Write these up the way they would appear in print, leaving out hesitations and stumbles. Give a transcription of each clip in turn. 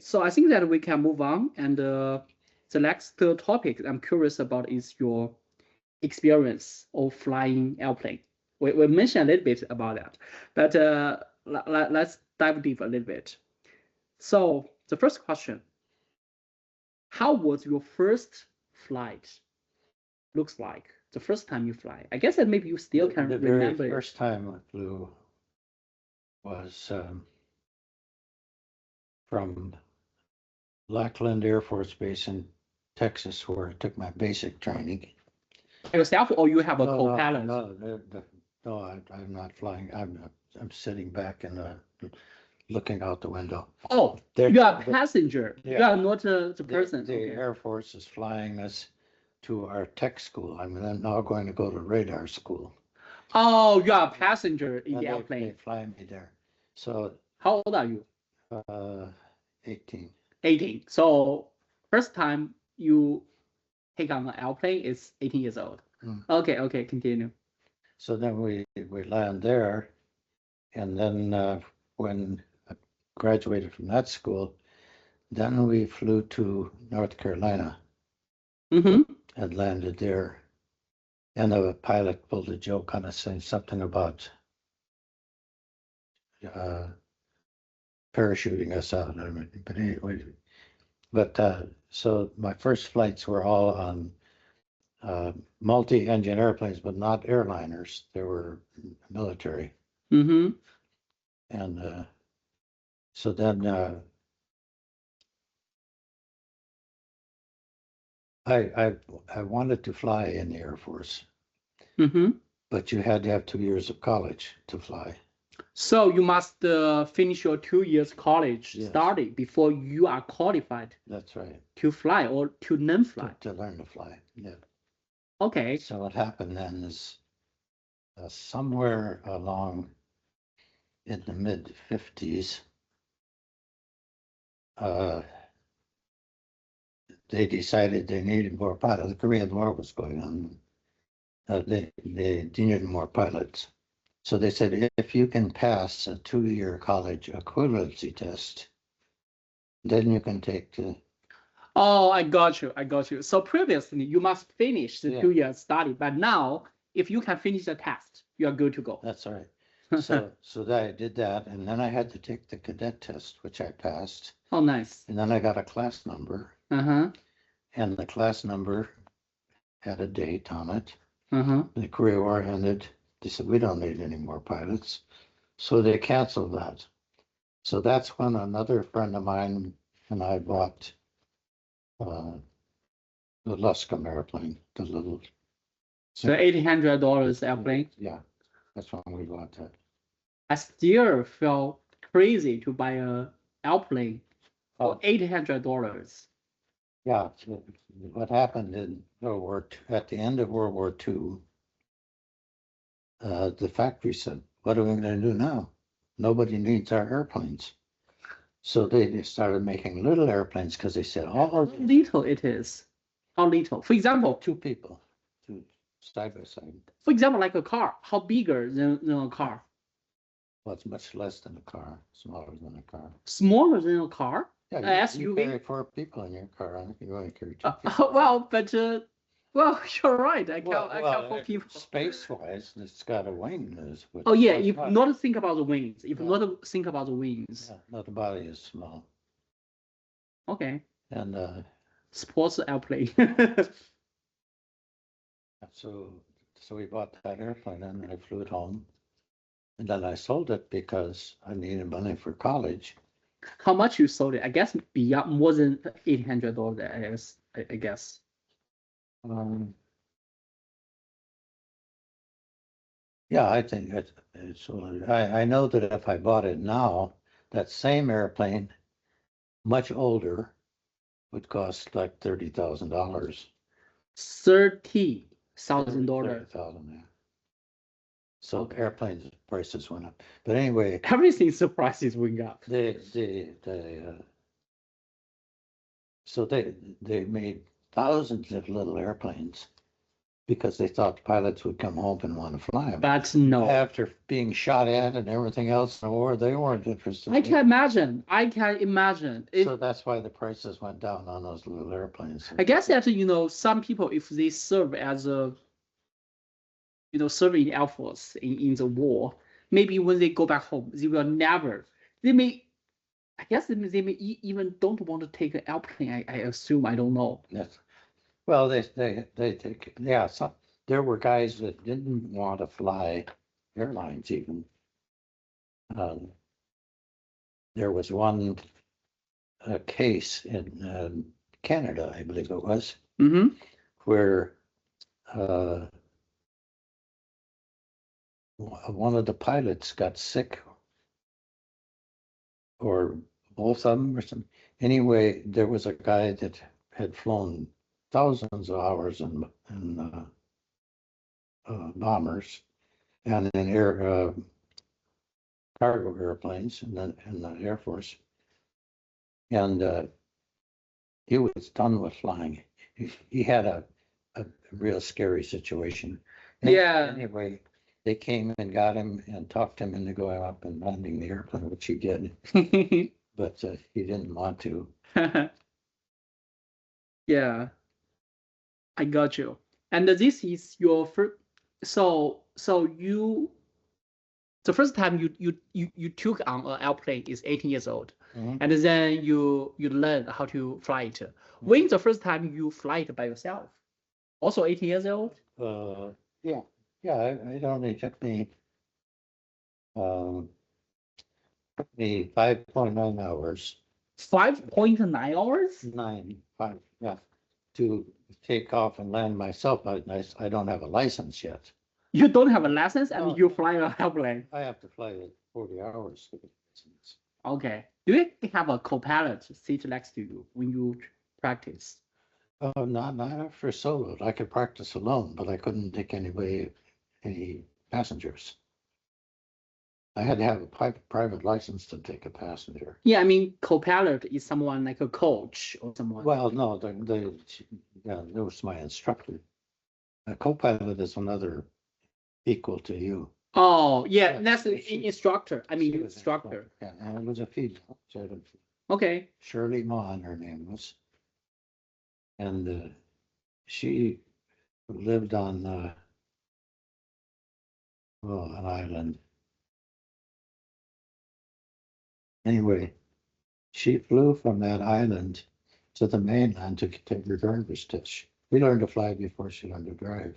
so I think that we can move on. And the next topic I'm curious about is your experience of flying airplane. We mentioned a little bit about that, but let's dive deep a little bit. So the first question, how was your first flight looks like? The first time you fly? I guess that maybe you still can remember it. The very first time I flew was from Lackland Air Force Base in Texas, where I took my basic training. Yourself, or you have a co-pilot? No, I'm not flying. I'm sitting back and looking out the window. Oh, you are a passenger. Yeah. You are not the person. The Air Force is flying us to our tech school. I'm now going to go to radar school. Oh, you are a passenger in the airplane. They fly me there. So how old are you? 18. 18. So first time you take on an airplane is 18 years old. Mm. Okay, continue. So then we land there, and then when I graduated from that school, then we flew to North Carolina. And landed there, and the pilot pulled a joke on us, saying something about parachuting us out. But anyway, so my first flights were all on multi-engine airplanes, but not airliners. They were military. And so then I wanted to fly in the Air Force, but you had to have 2 years of college to fly. So you must finish your 2 years college study before you are qualified. That's right. To fly or to learn fly. To learn to fly. Yeah. Okay. So what happened then is somewhere along in the mid-50s, they decided they needed more pilots. The Korean War was going on. They needed more pilots. So they said, if you can pass a 2-year college equivalency test, then you can take the... Oh, I got you. So previously, you must finish the 2 years study. But now, if you can finish the test, you are good to go. That's right. So I did that. And then I had to take the cadet test, which I passed. Oh, nice. And then I got a class number. And the class number had a date on it. The Korea War ended. They said, we don't need any more pilots. So they canceled that. So that's when another friend of mine and I bought the Luscombe airplane, the little... The $1,800 airplane? Yeah, that's when we bought that. I still feel crazy to buy an airplane for $800. Yeah, what happened in World War II, at the end of World War II, the factory said, what are we going to do now? Nobody needs our airplanes. So they started making little airplanes because they said, how little it is. How little? For example, 2 people, 2 side by side. For example, like a car, how bigger than a car? Well, it's much less than a car, smaller than a car. Smaller than a car? Yeah, you carry 4 people in your car. I think you only carry 2 people. Well, but well, you're right. I count 4 people. Space-wise, it's got a wing. Oh yeah, if not think about the wings. If not think about the wings. Yeah, no, the body is small. Okay. And sports airplane. So we bought that airplane and I flew it home. And then I sold it because I needed money for college. How much you sold it? I guess beyond more than $800. I guess. Yeah, I think it's. I know that if I bought it now, that same airplane, much older, would cost like $30,000. $30,000. $30,000, yeah. So airplanes prices went up. But anyway, everything's the prices went up. So they made thousands of little airplanes, because they thought pilots would come home and want to fly. But no. After being shot at and everything else in the war, they weren't interested. I can imagine. I can imagine. So that's why the prices went down on those little airplanes. I guess that, some people, if they serve as a, serving in the Air Force in the war, maybe when they go back home, they will never, I guess they may even don't want to take an airplane, I assume, I don't know. Yes. Well, they take, yeah, there were guys that didn't want to fly airlines even. There was one case in Canada, I believe it was, where one of the pilots got sick, or both of them or something. Anyway, there was a guy that had flown thousands of hours in bombers and in cargo airplanes in the Air Force, and he was done with flying. He had a real scary situation. Yeah. Anyway, they came and got him and talked him into going up and landing the airplane, which he did, but he didn't want to. Yeah, I got you. And this is your first. So you, the first time you took on an airplane is 18 years old, and then you learn how to fly it. When the first time you fly it by yourself? Also 18 years old? Yeah. It only took me 5.9 hours. 5.9 hours? 5, yeah, to take off and land myself. I don't have a license yet. You don't have a license and No. you fly an airplane? I have to fly it 40 hours to get a license. Okay. Do you have a co-pilot sit next to you when you practice? Oh, not after solo. I could practice alone, but I couldn't take any passengers. I had to have a private license to take a passenger. Yeah, I mean, co-pilot is someone like a coach or someone. Well, no, that was my instructor. A co-pilot is another equal to you. Oh, yeah, that's an instructor. I mean, instructor. Yeah, and it was a female. Okay. Shirley Mon, her name was. And she lived on an island. Anyway, she flew from that island to the mainland to take her driver's test. We learned to fly before she learned to drive.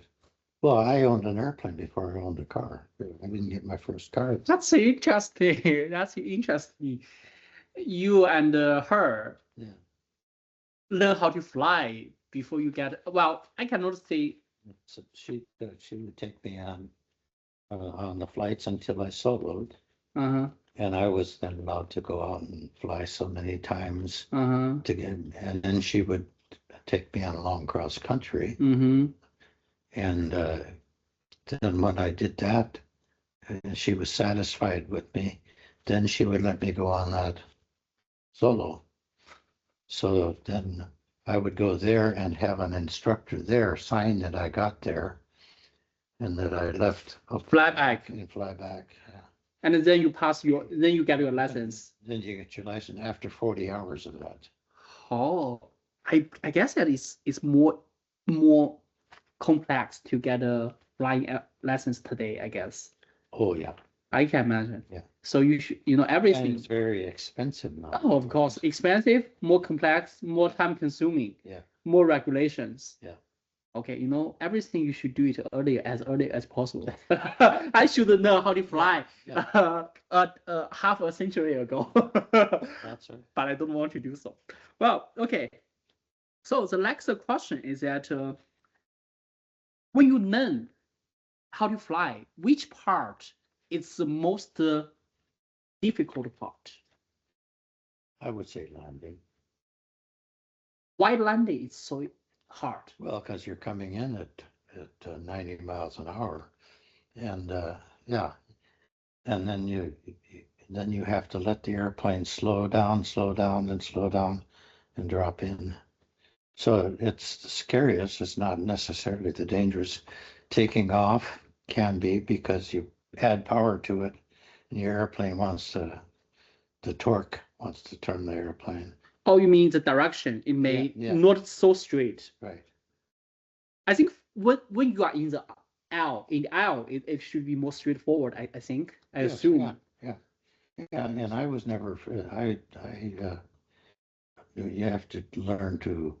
Well, I owned an airplane before I owned a car. I didn't get my first car. That's interesting. That's interesting. You and her learn how to fly before you get. Well, I cannot say. So she would take me on the flights until I soloed. And I was then allowed to go out and fly so many times to get, and then she would take me on a long cross country. And then when I did that, she was satisfied with me. Then she would let me go on that solo. So then I would go there and have an instructor there sign that I got there and that I left. Fly back. And fly back. Yeah. And then you then you get your license. Then you get your license after 40 hours of that. Oh, I guess that is more complex to get a flying license today, I guess. Oh yeah. I can imagine. Yeah. So you should, everything. And it's very expensive now. Oh, of course, expensive, more complex, more time consuming. Yeah. More regulations. Yeah. Okay, everything you should do it as early as possible. I should know how to fly half a century ago. That's right. But I don't want to do so. Well, okay. So the next question is that when you learn how to fly, which part is the most difficult part? I would say landing. Why landing is so hard? Well, because you're coming in at 90 miles an hour, and and then you have to let the airplane slow down, and drop in, So it's the scariest. It's not necessarily the dangerous. Taking off can be because you add power to it, and your airplane wants the torque wants to turn the airplane. Oh, you mean the direction? It may not so straight. Right. I think when you are in the aisle, it should be more straightforward. I think. I assume. Yeah. And I was never. You have to learn to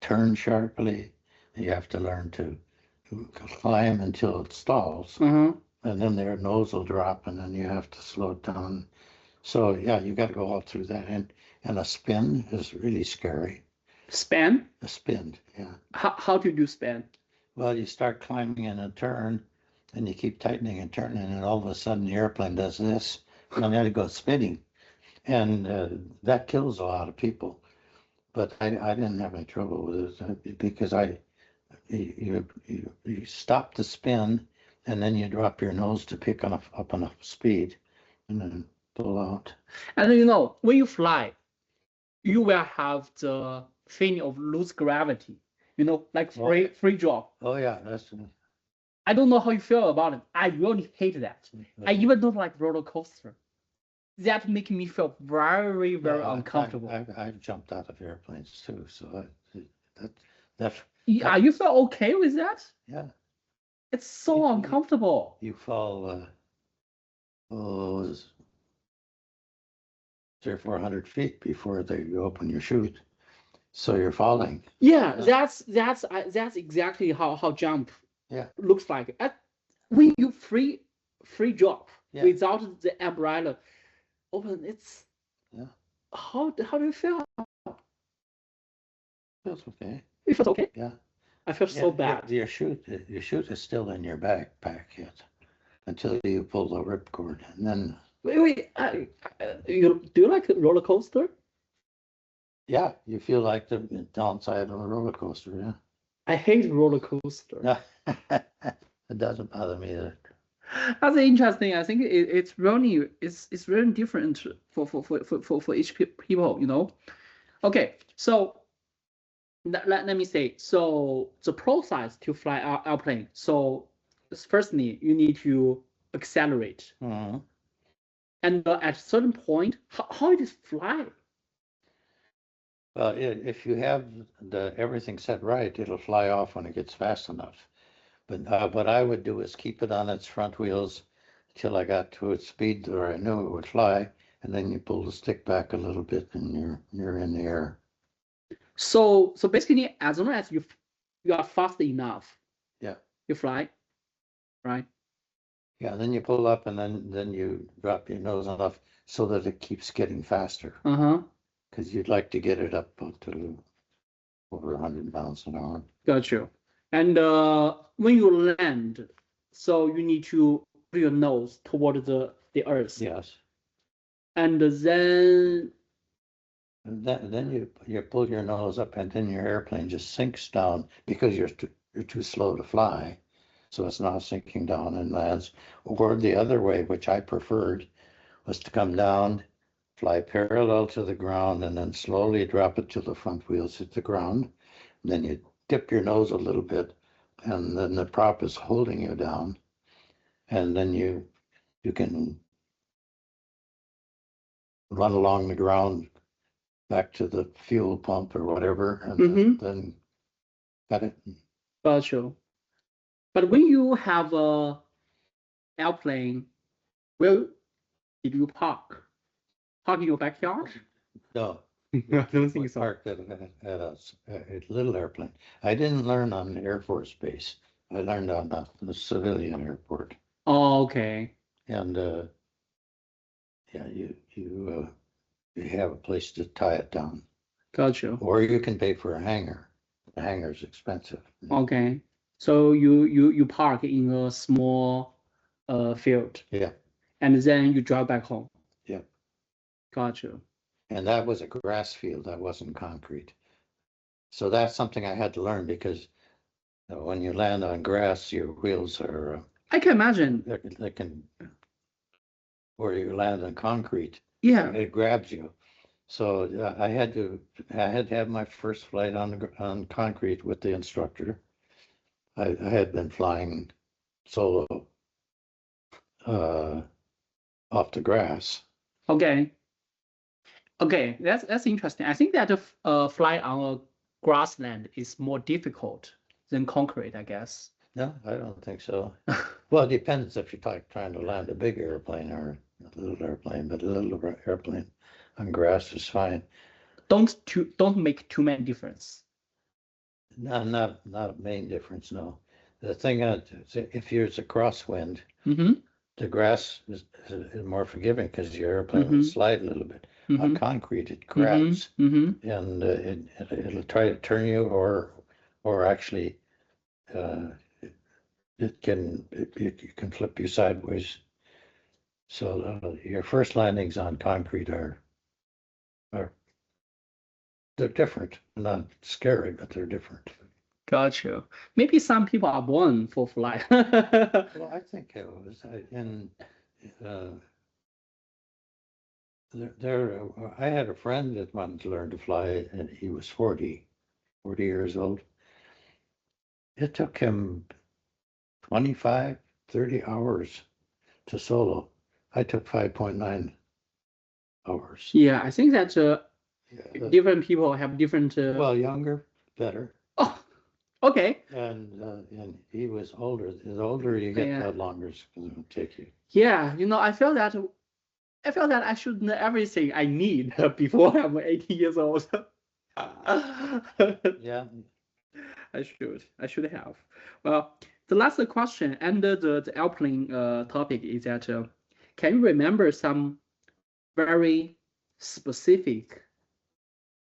turn sharply. You have to learn to climb until it stalls, and then their nose will drop, and then you have to slow it down. So yeah, you got to go all through that, and a spin is really scary. Span? A spin, yeah. How do you do span? Well, you start climbing in a turn, and you keep tightening and turning, and all of a sudden the airplane does this, and then it goes spinning, and that kills a lot of people. But I didn't have any trouble with it because you stop the spin, and then you drop your nose to pick up enough speed, and then pull out. And when you fly, you will have the feeling of loose gravity. Like free drop. Oh yeah, I don't know how you feel about it. I really hate that. I even don't like roller coaster. That makes me feel very, very uncomfortable. I've jumped out of airplanes too, so that. Yeah, you feel okay with that? Yeah. It's so uncomfortable. You fall 300 or 400 feet before you open your chute, so you're falling. Yeah, that's exactly how jump looks like. When you free drop without the umbrella open, it's how do you feel? Feels okay. It feels okay. Yeah. I feel so bad. Your chute is still in your backpack yet, until you pull the ripcord, and then. Wait. Do you like a roller coaster? Yeah, you feel like the downside of a roller coaster. Yeah. I hate roller coaster. No, it doesn't bother me either. That's interesting. I think it's really different for each people. Okay, so let me say. So the process to fly airplane. So firstly, you need to accelerate. And at a certain point, how it is fly? Well, if you have everything set right, it'll fly off when it gets fast enough. But what I would do is keep it on its front wheels till I got to its speed where I knew it would fly, and then you pull the stick back a little bit, and you're in the air. So basically, as long as you are fast enough, you fly, right? Yeah, then you pull up, and then you drop your nose enough so that it keeps getting faster. Because you'd like to get it up to over 100 miles an hour. Got you. And when you land, so you need to put your nose toward the earth. Yes. And then. Then you pull your nose up, and then your airplane just sinks down because you're too slow to fly. So it's not sinking down and lands. Or the other way, which I preferred, was to come down, fly parallel to the ground, and then slowly drop it till the front wheels hit the ground. And then you dip your nose a little bit, and then the prop is holding you down. And then you can run along the ground back to the fuel pump or whatever, and then got it. Gotcha. But when you have a airplane, where did you park? Park in your backyard? No. I don't think so. Parked at a little airplane. I didn't learn on the Air Force Base. I learned on the civilian airport. Oh, okay. And you have a place to tie it down. Gotcha. Or you can pay for a hangar. The hangar's expensive. Okay. So you park in a small field. Yeah. And then you drive back home. Yeah. Gotcha. And that was a grass field. That wasn't concrete. So that's something I had to learn, because when you land on grass, your wheels are. I can imagine. Or you land on concrete. Yeah. It grabs you. So I had to have my first flight on concrete with the instructor. I had been flying solo off the grass. Okay. Okay, that's interesting. I think that flying on a grassland is more difficult than concrete, I guess. No, I don't think so. Well, it depends if you're trying to land a big airplane or a little airplane, but a little airplane on grass is fine. Don't make too many difference. No, not a main difference. No, the thing if there's a crosswind, the grass is more forgiving because your airplane will slide a little bit. On concrete, it grabs and it'll try to turn you, or actually it can flip you sideways. So your first landings on concrete are they're different. Not scary, but they're different. Gotcha. Maybe some people are born for flight. Well, I think it was. I had a friend that wanted to learn to fly, and he was 40 years old. It took him 25, 30 hours to solo. I took 5.9 hours. Yeah, I think that different people have different. Well, younger, better. Oh, okay. And he was older. The older you get, the longer it's going to take you. Yeah, I felt that I should know everything I need before I'm 80 years old. Yeah. I should have. Well, the last question under the airplane topic is that can you remember some very specific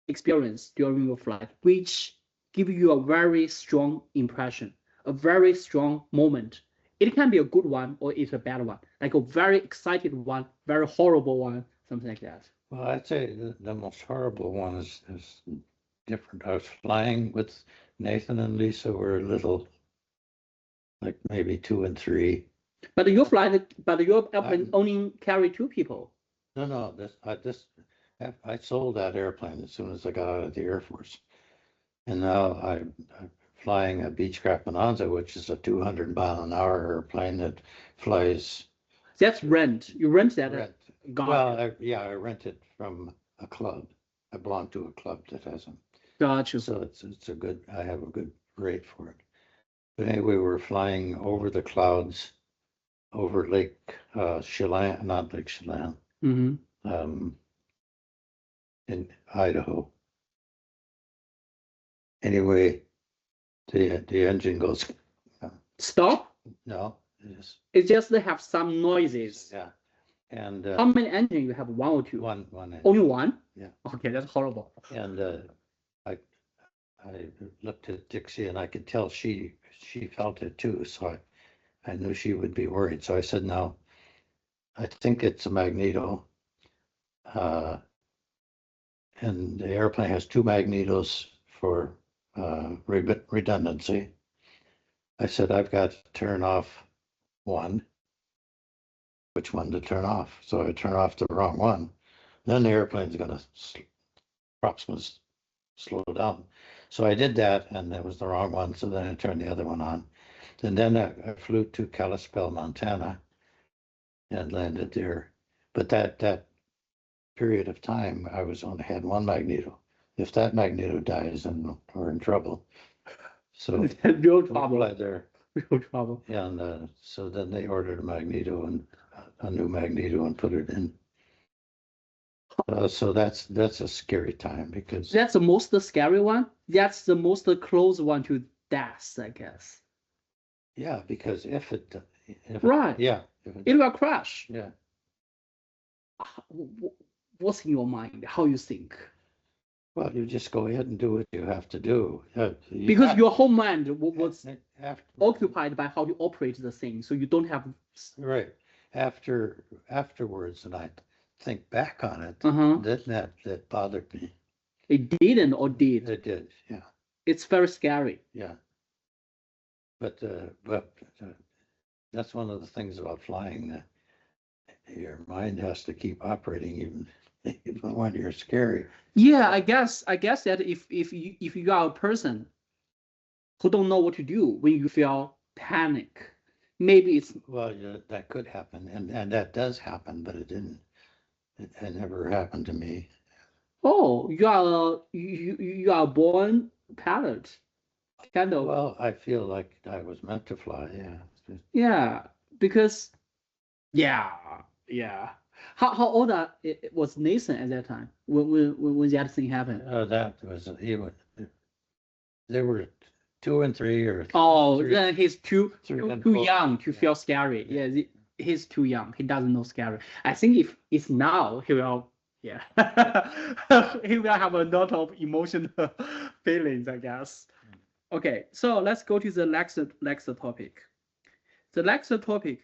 experience during your flight which give you a very strong impression, a very strong moment? It can be a good one or it's a bad one, like a very excited one, very horrible one, something like that. Well, I'd say the most horrible one is different. I was flying with Nathan and Lisa were little, like maybe 2 and 3. But your airplane only carry 2 people. No, I sold that airplane as soon as I got out of the Air Force, and now I'm flying a Beechcraft Bonanza, which is a 200-mile-an-hour airplane that flies. That's rent. You rent that? Rent. Well, I rent it from a club. I belong to a club that has them. Gotcha. So it's a good. I have a good rate for it. But anyway, we were flying over the clouds, over Lake Chelan, not Lake Chelan, in Idaho. Anyway, the engine goes. Stop? No, it's just they have some noises. Yeah. And how many engines you have? 1 or 2? One engine. Only 1? Yeah. Okay, that's horrible. And I looked at Dixie, and I could tell she felt it too. So I knew she would be worried. So I said, "No, I think it's a magneto." And the airplane has 2 magnetos for redundancy. I said, "I've got to turn off one. Which one to turn off?" So I turn off the wrong one. Then the airplane's going to approximately slow down. So I did that, and that was the wrong one. So then I turned the other one on. And then I flew to Kalispell, Montana, and landed there. But that period of time, I only had 1 magneto. If that magneto dies, then we're in trouble. So real trouble. There. Real trouble. And so then they ordered a magneto, and a new magneto, and put it in. So that's a scary time, because that's the most scary one. That's the most close one to death, I guess. Yeah, because if it right, it will crash. Yeah. What's in your mind? How you think? Well, you just go ahead and do what you have to do. Because your whole mind was occupied by how to operate the thing, so you don't have. Right. Afterwards, and I think back on it, that bothered me. It didn't or did? It did, yeah. It's very scary. Yeah. But that's one of the things about flying, that your mind has to keep operating even even when you're scary. Yeah, I guess that if you are a person who don't know what to do when you feel panic, maybe it's well, yeah, that could happen, and that does happen, but it didn't. It never happened to me. Oh, you are born pilot, kind of. Well, I feel like I was meant to fly. Yeah. Yeah, because yeah. How old was Nathan at that time when that thing happened? That was they were 2 and 3 or. Oh, then he's too and too 4. young to feel scary. Yeah, he's too young. He doesn't know scary. I think if it's now, he will. Yeah, he will have a lot of emotional feelings, I guess. Okay, so let's go to the next topic. The next topic